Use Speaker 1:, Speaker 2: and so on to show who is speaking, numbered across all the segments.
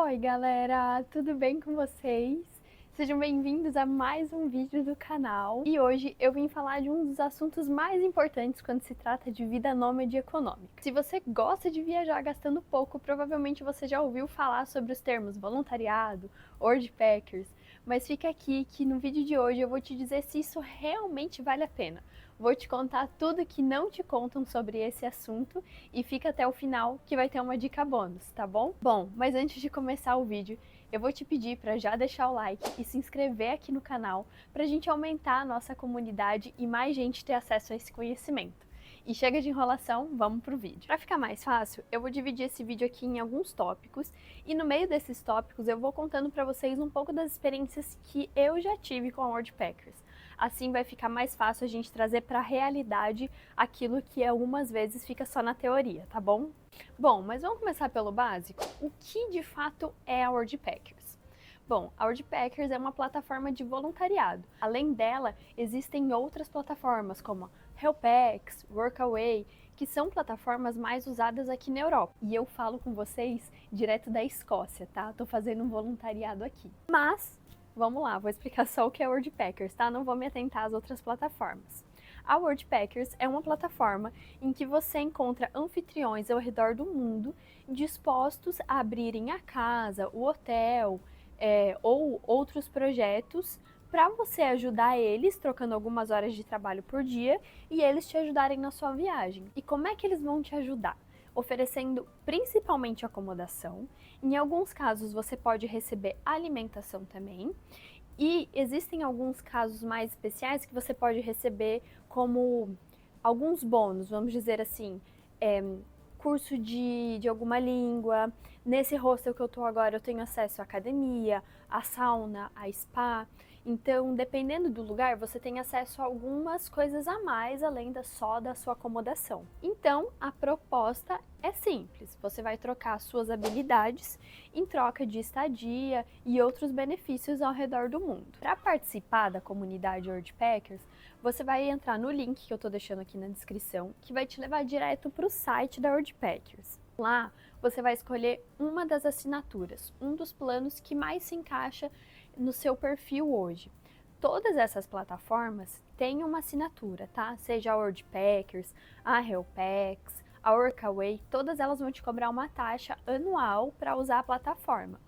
Speaker 1: Oi galera, tudo bem com vocês? Sejam bem-vindos a mais um vídeo do canal. E hoje eu vim falar de um dos assuntos mais importantes quando se trata de vida nômade econômica. Se você gosta de viajar gastando pouco, provavelmente você já ouviu falar sobre os termos voluntariado, worldpackers, mas fica aqui que no vídeo de hoje eu vou te dizer se isso realmente vale a pena. Vou te contar tudo que não te contam sobre esse assunto e fica até o final que vai ter uma dica bônus, tá bom? Bom, mas antes de começar o vídeo, eu vou te pedir para já deixar o like e se inscrever aqui no canal para a gente aumentar a nossa comunidade e mais gente ter acesso a esse conhecimento. E chega de enrolação, vamos pro vídeo. Para ficar mais fácil, eu vou dividir esse vídeo aqui em alguns tópicos e no meio desses tópicos eu vou contando para vocês um pouco das experiências que eu já tive com a Worldpackers. Assim vai ficar mais fácil a gente trazer para a realidade aquilo que algumas vezes fica só na teoria, tá bom? Bom, mas vamos começar pelo básico. O que de fato é a Worldpackers? Bom, a Worldpackers é uma plataforma de voluntariado. Além dela, existem outras plataformas como Helpx, Workaway, que são plataformas mais usadas aqui na Europa. E eu falo com vocês direto da Escócia, tá? Tô fazendo um voluntariado aqui. Mas vamos lá, vou explicar só o que é Worldpackers, tá? Não vou me atentar às outras plataformas. A Worldpackers é uma plataforma em que você encontra anfitriões ao redor do mundo dispostos a abrirem a casa, o hotel ou outros projetos para você ajudar eles, trocando algumas horas de trabalho por dia, e eles te ajudarem na sua viagem. E como é que eles vão te ajudar? Oferecendo principalmente acomodação. Em alguns casos você pode receber alimentação também. E existem alguns casos mais especiais que você pode receber como alguns bônus, vamos dizer assim, curso de alguma língua. Nesse hostel que eu tô agora eu tenho acesso à academia, à sauna, à spa. Então, dependendo do lugar, você tem acesso a algumas coisas a mais, além só da sua acomodação. Então, a proposta é simples. Você vai trocar suas habilidades em troca de estadia e outros benefícios ao redor do mundo. Para participar da comunidade Worldpackers, você vai entrar no link que eu estou deixando aqui na descrição, que vai te levar direto para o site da Worldpackers. Lá, você vai escolher uma das assinaturas, um dos planos que mais se encaixa no seu perfil hoje. Todas essas plataformas têm uma assinatura, tá? Seja a Worldpackers, a Helpx, a Workaway, todas elas vão te cobrar uma taxa anual para usar a plataforma.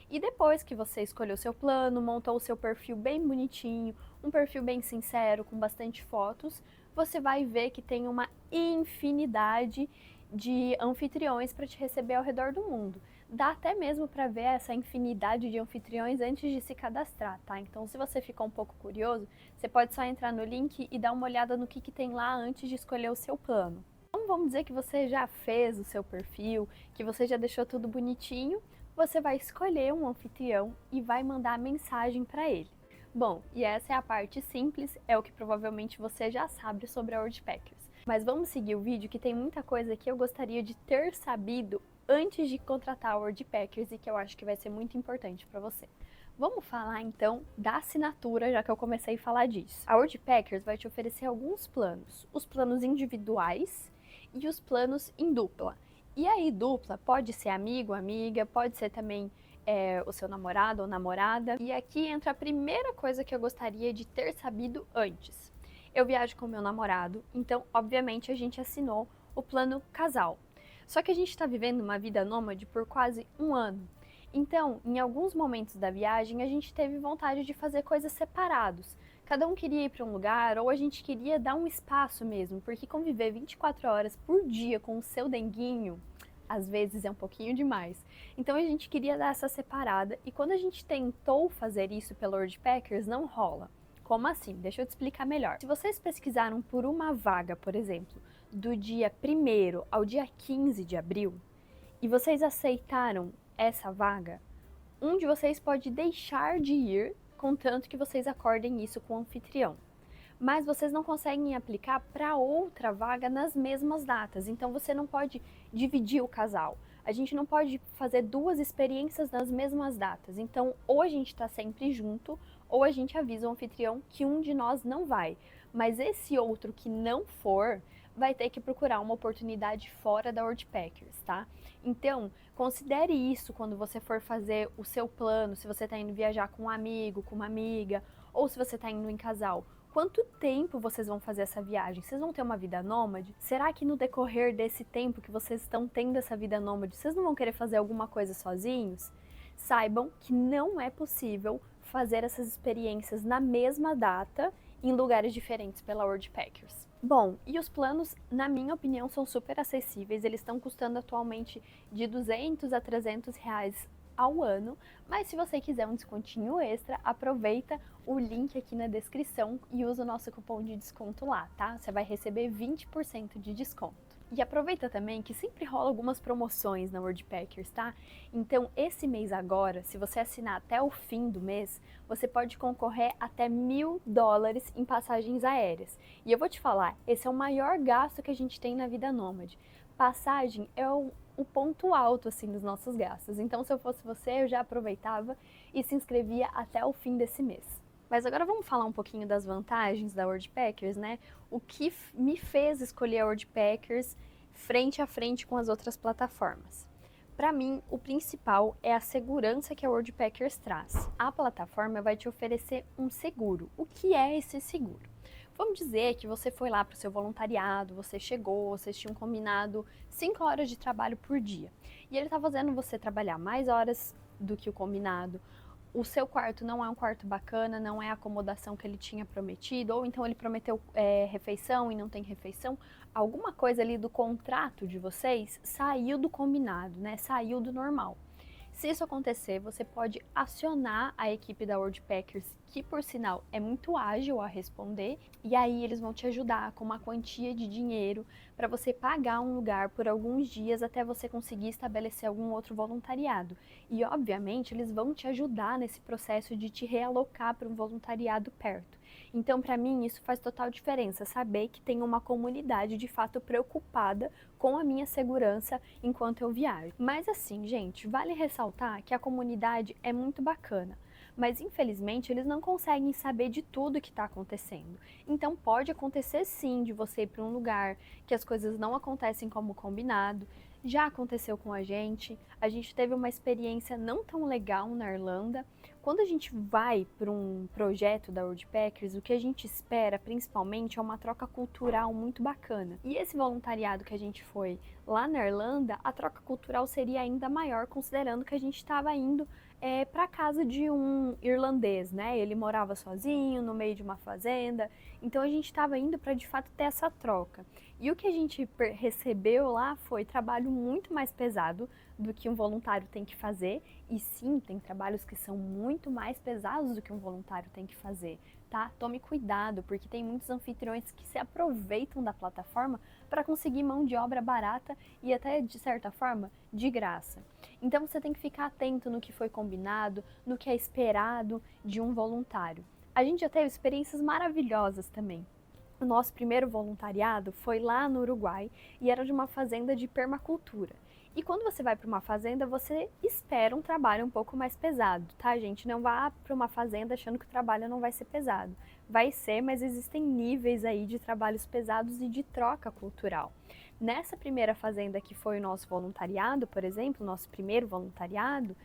Speaker 1: E depois que você escolheu o seu plano, montou o seu perfil bem bonitinho, um perfil bem sincero, com bastante fotos, você vai ver que tem uma infinidade de anfitriões para te receber ao redor do mundo. Dá até mesmo para ver essa infinidade de anfitriões antes de se cadastrar, tá? Então, se você ficou um pouco curioso, você pode só entrar no link e dar uma olhada no que tem lá antes de escolher o seu plano. Então, vamos dizer que você já fez o seu perfil, que você já deixou tudo bonitinho, você vai escolher um anfitrião e vai mandar mensagem para ele. Bom, e essa é a parte simples, é o que provavelmente você já sabe sobre a Worldpackers. Mas vamos seguir o vídeo que tem muita coisa que eu gostaria de ter sabido antes de contratar a Worldpackers e que eu acho que vai ser muito importante para você. Vamos falar então da assinatura, já que eu comecei a falar disso. A Worldpackers vai te oferecer alguns planos, os planos individuais e os planos em dupla. E aí dupla pode ser amigo, amiga, pode ser também o seu namorado ou namorada. E aqui entra a primeira coisa que eu gostaria de ter sabido antes. Eu viajo com meu namorado, então obviamente a gente assinou o plano casal. Só que a gente está vivendo uma vida nômade por quase um ano. Então, em alguns momentos da viagem, a gente teve vontade de fazer coisas separados. Cada um queria ir para um lugar, ou a gente queria dar um espaço mesmo, porque conviver 24 horas por dia com o seu denguinho, às vezes é um pouquinho demais. Então a gente queria dar essa separada, e quando a gente tentou fazer isso pela Worldpackers, não rola. Como assim? Deixa eu te explicar melhor. Se vocês pesquisaram por uma vaga, por exemplo, do dia 1º ao dia 15 de abril, e vocês aceitaram essa vaga, um de vocês pode deixar de ir, contanto que vocês acordem isso com o anfitrião. Mas vocês não conseguem aplicar para outra vaga nas mesmas datas, então você não pode dividir o casal. A gente não pode fazer duas experiências nas mesmas datas, então ou a gente está sempre junto, ou a gente avisa o anfitrião que um de nós não vai. Mas esse outro que não for, vai ter que procurar uma oportunidade fora da Worldpackers, tá? Então, considere isso quando você for fazer o seu plano, se você está indo viajar com um amigo, com uma amiga, ou se você está indo em casal. Quanto tempo vocês vão fazer essa viagem? Vocês vão ter uma vida nômade? Será que no decorrer desse tempo que vocês estão tendo essa vida nômade, vocês não vão querer fazer alguma coisa sozinhos? Saibam que não é possível fazer essas experiências na mesma data em lugares diferentes pela Worldpackers. Bom, e os planos, na minha opinião, são super acessíveis. Eles estão custando atualmente de 200 a 300 reais ao ano, mas se você quiser um descontinho extra, aproveita o link aqui na descrição e usa o nosso cupom de desconto lá, tá? Você vai receber 20% de desconto. E aproveita também que sempre rola algumas promoções na Worldpackers, tá? Então, esse mês agora, se você assinar até o fim do mês, você pode concorrer até $1.000 em passagens aéreas. E eu vou te falar, esse é o maior gasto que a gente tem na vida nômade. Passagem é o ponto alto, assim, dos nossos gastos. Então, se eu fosse você, eu já aproveitava e se inscrevia até o fim desse mês. Mas agora vamos falar um pouquinho das vantagens da Worldpackers, né? O que me fez escolher a Worldpackers frente a frente com as outras plataformas. Para mim, o principal é a segurança que a Worldpackers traz. A plataforma vai te oferecer um seguro. O que é esse seguro? Vamos dizer que você foi lá para o seu voluntariado, você chegou, vocês tinham combinado 5 horas de trabalho por dia. E ele está fazendo você trabalhar mais horas do que o combinado. O seu quarto não é um quarto bacana, não é a acomodação que ele tinha prometido, ou então ele prometeu refeição e não tem refeição. Alguma coisa ali do contrato de vocês saiu do combinado, né? Saiu do normal. Se isso acontecer, você pode acionar a equipe da Worldpackers, que por sinal é muito ágil a responder, e aí eles vão te ajudar com uma quantia de dinheiro para você pagar um lugar por alguns dias até você conseguir estabelecer algum outro voluntariado. E obviamente eles vão te ajudar nesse processo de te realocar para um voluntariado perto. Então, para mim, isso faz total diferença, saber que tem uma comunidade de fato preocupada com a minha segurança enquanto eu viajo. Mas assim, gente, vale ressaltar que a comunidade é muito bacana, mas infelizmente eles não conseguem saber de tudo que está acontecendo. Então pode acontecer sim de você ir para um lugar que as coisas não acontecem como combinado. Já aconteceu com a gente teve uma experiência não tão legal na Irlanda. Quando a gente vai para um projeto da Worldpackers, o que a gente espera principalmente é uma troca cultural muito bacana. E esse voluntariado que a gente foi lá na Irlanda, a troca cultural seria ainda maior, considerando que a gente estava indo para casa de um irlandês, né? Ele morava sozinho, no meio de uma fazenda, então a gente estava indo para de fato ter essa troca. E o que a gente recebeu lá foi trabalho muito mais pesado do que um voluntário tem que fazer, e sim, tem trabalhos que são muito mais pesados do que um voluntário tem que fazer, tá? Tome cuidado, porque tem muitos anfitriões que se aproveitam da plataforma para conseguir mão de obra barata e até, de certa forma, de graça. Então você tem que ficar atento no que foi combinado, no que é esperado de um voluntário. A gente já teve experiências maravilhosas também. O nosso primeiro voluntariado foi lá no Uruguai e era de uma fazenda de permacultura. E quando você vai para uma fazenda, você espera um trabalho um pouco mais pesado, tá, gente? Não vá para uma fazenda achando que o trabalho não vai ser pesado. Vai ser, mas existem níveis aí de trabalhos pesados e de troca cultural. Nessa primeira fazenda que foi o nosso voluntariado, por exemplo, nosso primeiro voluntariado,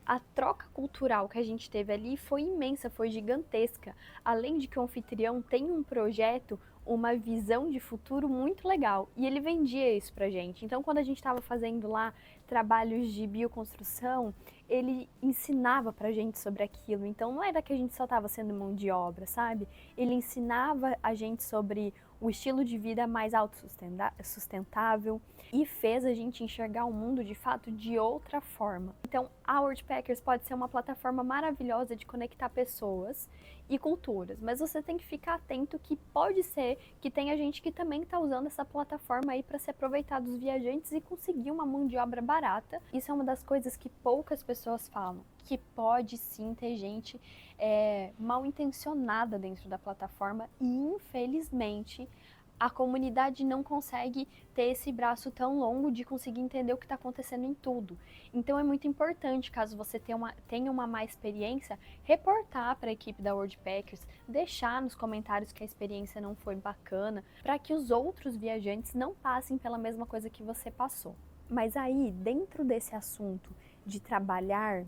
Speaker 1: a troca cultural que a gente teve ali foi imensa, foi gigantesca. Além de que o anfitrião tem um projeto, uma visão de futuro muito legal, e ele vendia isso pra gente. Então, quando a gente estava fazendo lá trabalhos de bioconstrução, ele ensinava pra gente sobre aquilo. Então, não era que a gente só estava sendo mão de obra, sabe? Ele ensinava a gente sobre o estilo de vida mais autossustentável e fez a gente enxergar o mundo de fato de outra forma. Então, a Worldpackers pode ser uma plataforma maravilhosa de conectar pessoas e culturas, mas você tem que ficar atento que pode ser que tenha gente que também está usando essa plataforma aí para se aproveitar dos viajantes e conseguir uma mão de obra barata. Isso é uma das coisas que poucas pessoas falam, que pode sim ter gente mal intencionada dentro da plataforma e infelizmente a comunidade não consegue ter esse braço tão longo de conseguir entender o que está acontecendo em tudo. Então é muito importante, caso você tenha uma má experiência, reportar para a equipe da Worldpackers, deixar nos comentários que a experiência não foi bacana, para que os outros viajantes não passem pela mesma coisa que você passou. Mas aí, dentro desse assunto de trabalhar,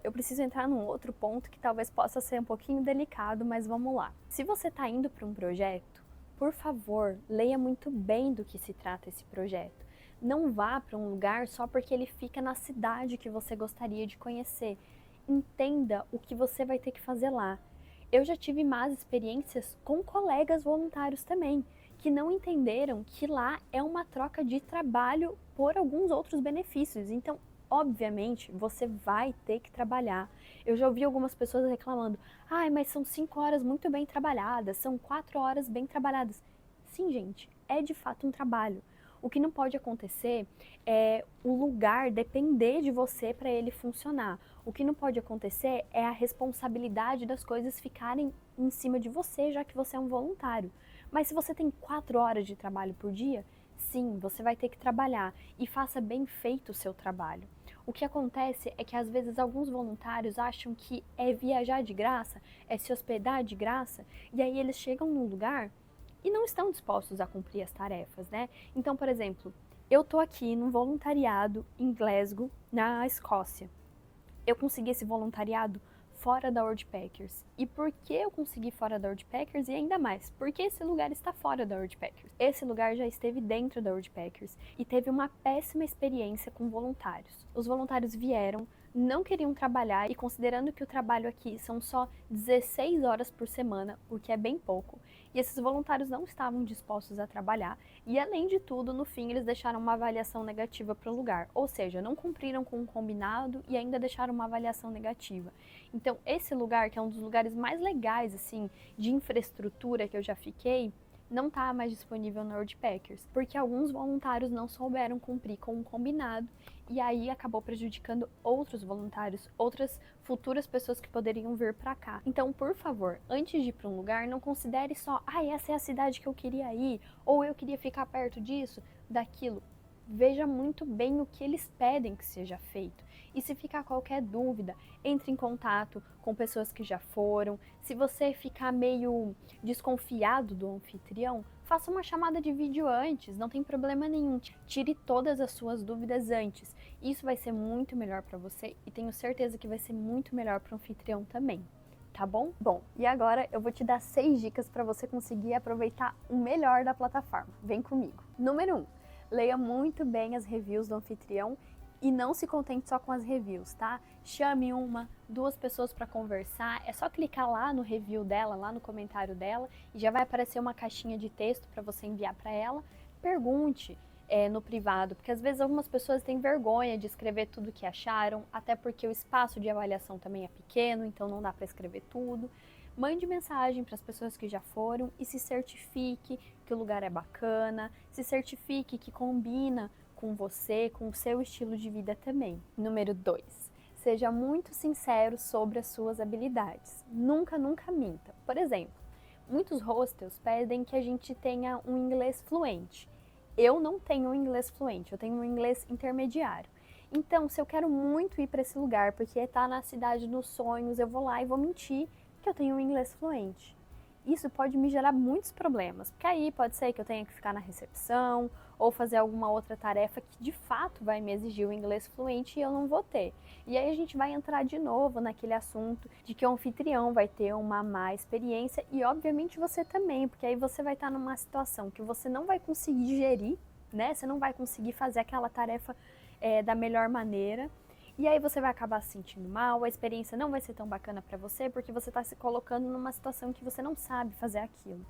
Speaker 1: eu preciso entrar num outro ponto que talvez possa ser um pouquinho delicado, mas vamos lá. Se você está indo para um projeto, por favor, leia muito bem do que se trata esse projeto. Não vá para um lugar só porque ele fica na cidade que você gostaria de conhecer. Entenda o que você vai ter que fazer lá. Eu já tive más experiências com colegas voluntários também, que não entenderam que lá é uma troca de trabalho por alguns outros benefícios. Então, obviamente, você vai ter que trabalhar. Eu já ouvi algumas pessoas reclamando, mas são 5 horas muito bem trabalhadas, são 4 horas bem trabalhadas. Sim, gente, é de fato um trabalho. O que não pode acontecer é o lugar depender de você para ele funcionar. O que não pode acontecer é a responsabilidade das coisas ficarem em cima de você, já que você é um voluntário. Mas se você tem 4 horas de trabalho por dia, sim, você vai ter que trabalhar e faça bem feito o seu trabalho. O que acontece é que às vezes alguns voluntários acham que é viajar de graça, é se hospedar de graça, e aí eles chegam num lugar e não estão dispostos a cumprir as tarefas, né? Então, por exemplo, eu tô aqui num voluntariado em Glasgow, na Escócia. Eu consegui esse voluntariado fora da Worldpackers. E por que eu consegui fora da Worldpackers? E ainda mais, porque esse lugar está fora da Worldpackers. Esse lugar já esteve dentro da Worldpackers e teve uma péssima experiência com voluntários. Os voluntários vieram, não queriam trabalhar e considerando que o trabalho aqui são só 16 horas por semana, o que é bem pouco, e esses voluntários não estavam dispostos a trabalhar e além de tudo, no fim eles deixaram uma avaliação negativa para o lugar, ou seja, não cumpriram com o combinado e ainda deixaram uma avaliação negativa. Então esse lugar, que é um dos lugares mais legais assim de infraestrutura que eu já fiquei, não está mais disponível no Worldpackers, porque alguns voluntários não souberam cumprir com o combinado e aí acabou prejudicando outros voluntários, outras futuras pessoas que poderiam vir para cá. Então, por favor, antes de ir para um lugar, não considere só, essa é a cidade que eu queria ir, ou eu queria ficar perto disso, daquilo. Veja muito bem o que eles pedem que seja feito. E se ficar qualquer dúvida, entre em contato com pessoas que já foram. Se você ficar meio desconfiado do anfitrião, faça uma chamada de vídeo antes, não tem problema nenhum. Tire todas as suas dúvidas antes. Isso vai ser muito melhor para você e tenho certeza que vai ser muito melhor para o anfitrião também. Tá bom? Bom, e agora eu vou te dar 6 dicas para você conseguir aproveitar o melhor da plataforma. Vem comigo. Número 1. Leia muito bem as reviews do anfitrião e não se contente só com as reviews, tá? Chame 1, 2 pessoas para conversar, é só clicar lá no review dela, lá no comentário dela, e já vai aparecer uma caixinha de texto para você enviar para ela. Pergunte no privado, porque às vezes algumas pessoas têm vergonha de escrever tudo o que acharam, até porque o espaço de avaliação também é pequeno, então não dá para escrever tudo. Mande mensagem para as pessoas que já foram e se certifique que o lugar é bacana, se certifique que combina com você, com o seu estilo de vida também. Número 2. Seja muito sincero sobre as suas habilidades. Nunca, nunca minta. Por exemplo, muitos hostels pedem que a gente tenha um inglês fluente. Eu não tenho um inglês fluente, eu tenho um inglês intermediário. Então, se eu quero muito ir para esse lugar, porque está na cidade dos sonhos, eu vou lá e vou mentir que eu tenho um inglês fluente. Isso pode me gerar muitos problemas, porque aí pode ser que eu tenha que ficar na recepção ou fazer alguma outra tarefa que de fato vai me exigir o inglês fluente e eu não vou ter. E aí a gente vai entrar de novo naquele assunto de que o anfitrião vai ter uma má experiência e obviamente você também, porque aí você vai estar numa situação que você não vai conseguir gerir, né? Você não vai conseguir fazer aquela tarefa da melhor maneira. E aí você vai acabar se sentindo mal, a experiência não vai ser tão bacana para você, porque você está se colocando numa situação que você não sabe fazer aquilo.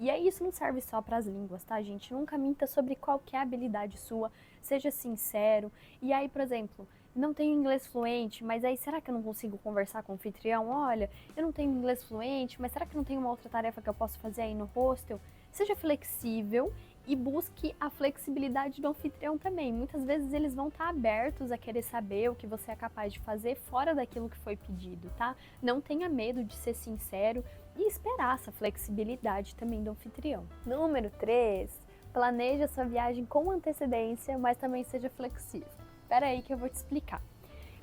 Speaker 1: E aí isso não serve só para as línguas, tá, gente? Nunca minta sobre qualquer habilidade sua, seja sincero. E aí, por exemplo, não tenho inglês fluente, mas aí será que eu não consigo conversar com o anfitrião? Olha, eu não tenho inglês fluente, mas será que não tem uma outra tarefa que eu posso fazer aí no hostel? Seja flexível E busque a flexibilidade do anfitrião também. Muitas vezes eles vão estar abertos a querer saber o que você é capaz de fazer fora daquilo que foi pedido, tá? Não tenha medo de ser sincero e esperar essa flexibilidade também do anfitrião. Número 3, planeje a sua viagem com antecedência, mas também seja flexível. Espera aí que eu vou te explicar.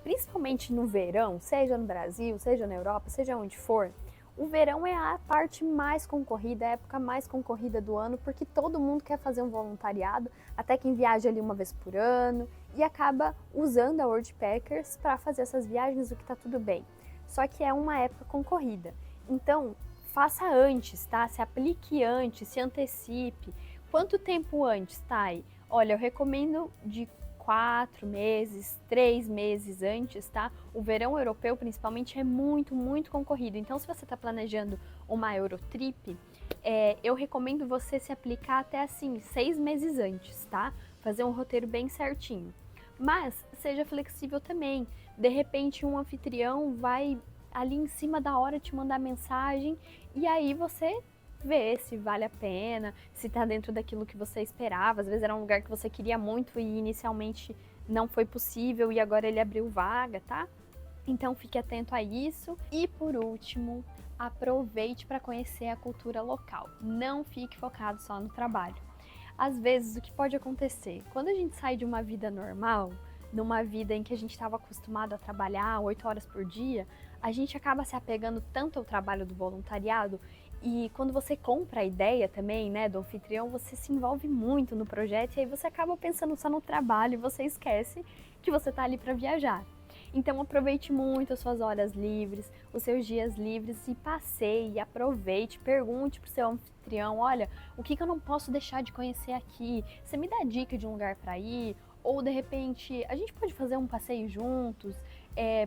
Speaker 1: Principalmente no verão, seja no Brasil, seja na Europa, seja onde for, o verão é a parte mais concorrida, a época mais concorrida do ano, porque todo mundo quer fazer um voluntariado, até quem viaja ali uma vez por ano, e acaba usando a Worldpackers para fazer essas viagens, o que está tudo bem. Só que é uma época concorrida. Então, faça antes, tá? Se aplique antes, se antecipe. Quanto tempo antes, Thay? Olha, eu recomendo de 4 meses, 3 meses antes, tá? O verão europeu, principalmente, é muito, muito concorrido. Então, se você está planejando uma Eurotrip, eu recomendo você se aplicar até, assim, 6 meses antes, tá? Fazer um roteiro bem certinho. Mas, seja flexível também. De repente, um anfitrião vai ali em cima da hora te mandar mensagem e aí você ver se vale a pena, se tá dentro daquilo que você esperava. Às vezes era um lugar que você queria muito e inicialmente não foi possível e agora ele abriu vaga, tá? Então fique atento a isso. E por último, aproveite para conhecer a cultura local. Não fique focado só no trabalho. Às vezes o que pode acontecer? Quando a gente sai de uma vida normal, numa vida em que a gente estava acostumado a trabalhar 8 horas por dia, a gente acaba se apegando tanto ao trabalho do voluntariado. E quando você compra a ideia também, né, do anfitrião, você se envolve muito no projeto e aí você acaba pensando só no trabalho e você esquece que você tá ali para viajar. Então aproveite muito as suas horas livres, os seus dias livres e passeie, aproveite, pergunte pro seu anfitrião, olha, o que eu não posso deixar de conhecer aqui? Você me dá dica de um lugar para ir? Ou de repente a gente pode fazer um passeio juntos?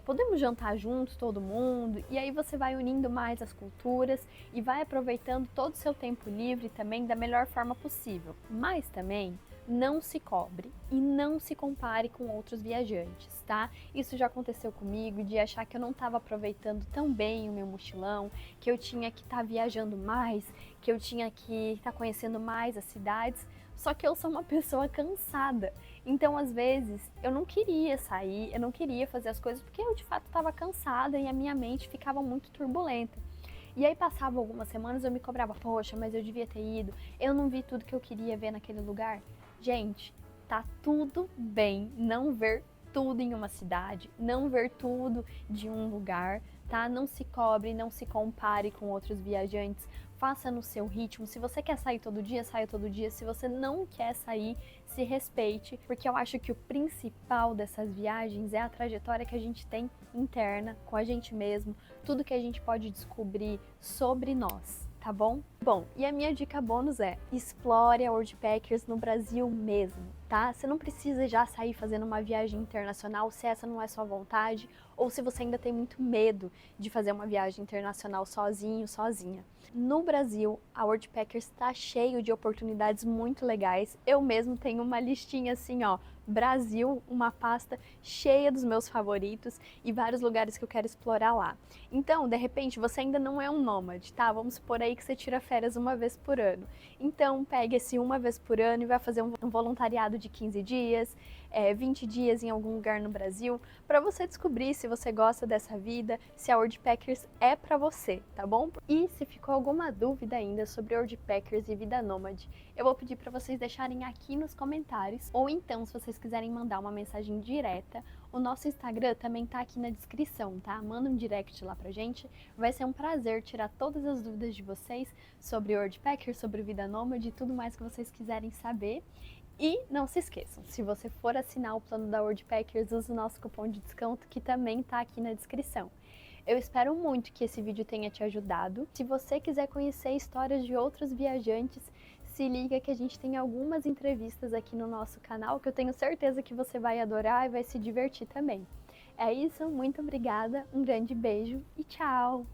Speaker 1: Podemos jantar juntos, todo mundo, e aí você vai unindo mais as culturas e vai aproveitando todo o seu tempo livre também da melhor forma possível. Mas também não se cobre e não se compare com outros viajantes, tá? Isso já aconteceu comigo, de achar que eu não estava aproveitando tão bem o meu mochilão, que eu tinha que estar viajando mais, que eu tinha que estar conhecendo mais as cidades. Só que eu sou uma pessoa cansada, então às vezes eu não queria sair, eu não queria fazer as coisas porque eu de fato estava cansada e a minha mente ficava muito turbulenta. E aí passava algumas semanas eu me cobrava, poxa, mas eu devia ter ido, eu não vi tudo que eu queria ver naquele lugar. Gente, tá tudo bem não ver tudo em uma cidade, não ver tudo de um lugar, tá? Não se cobre, não se compare com outros viajantes, faça no seu ritmo. Se você quer sair todo dia, saia todo dia. Se você não quer sair, se respeite, porque eu acho que o principal dessas viagens é a trajetória que a gente tem interna com a gente mesmo, tudo que a gente pode descobrir sobre nós. Tá bom? Bom, e a minha dica bônus é: explore a Worldpackers no Brasil mesmo, tá? Você não precisa já sair fazendo uma viagem internacional se essa não é sua vontade ou se você ainda tem muito medo de fazer uma viagem internacional sozinho, sozinha. No Brasil, a Worldpackers está cheio de oportunidades muito legais. Eu mesmo tenho uma listinha assim, ó, Brasil, uma pasta cheia dos meus favoritos e vários lugares que eu quero explorar lá. Então, de repente, você ainda não é um nômade, tá? Vamos supor aí que você tira férias uma vez por ano. Então, pegue esse uma vez por ano e vai fazer um voluntariado de 15 dias, 20 dias em algum lugar no Brasil, para você descobrir se você gosta dessa vida, se a Worldpackers é para você, tá bom? E se ficou alguma dúvida ainda sobre Worldpackers e vida nômade, eu vou pedir para vocês deixarem aqui nos comentários, ou então, se vocês quiserem mandar uma mensagem direta, o nosso Instagram também tá aqui na descrição, tá? Manda um direct lá pra gente, vai ser um prazer tirar todas as dúvidas de vocês sobre Worldpackers, sobre vida nômade e tudo mais que vocês quiserem saber. E não se esqueçam, se você for assinar o plano da Worldpackers, use o nosso cupom de desconto que também tá aqui na descrição. Eu espero muito que esse vídeo tenha te ajudado. Se você quiser conhecer histórias de outros viajantes, se liga que a gente tem algumas entrevistas aqui no nosso canal que eu tenho certeza que você vai adorar e vai se divertir também. É isso, muito obrigada, um grande beijo e tchau!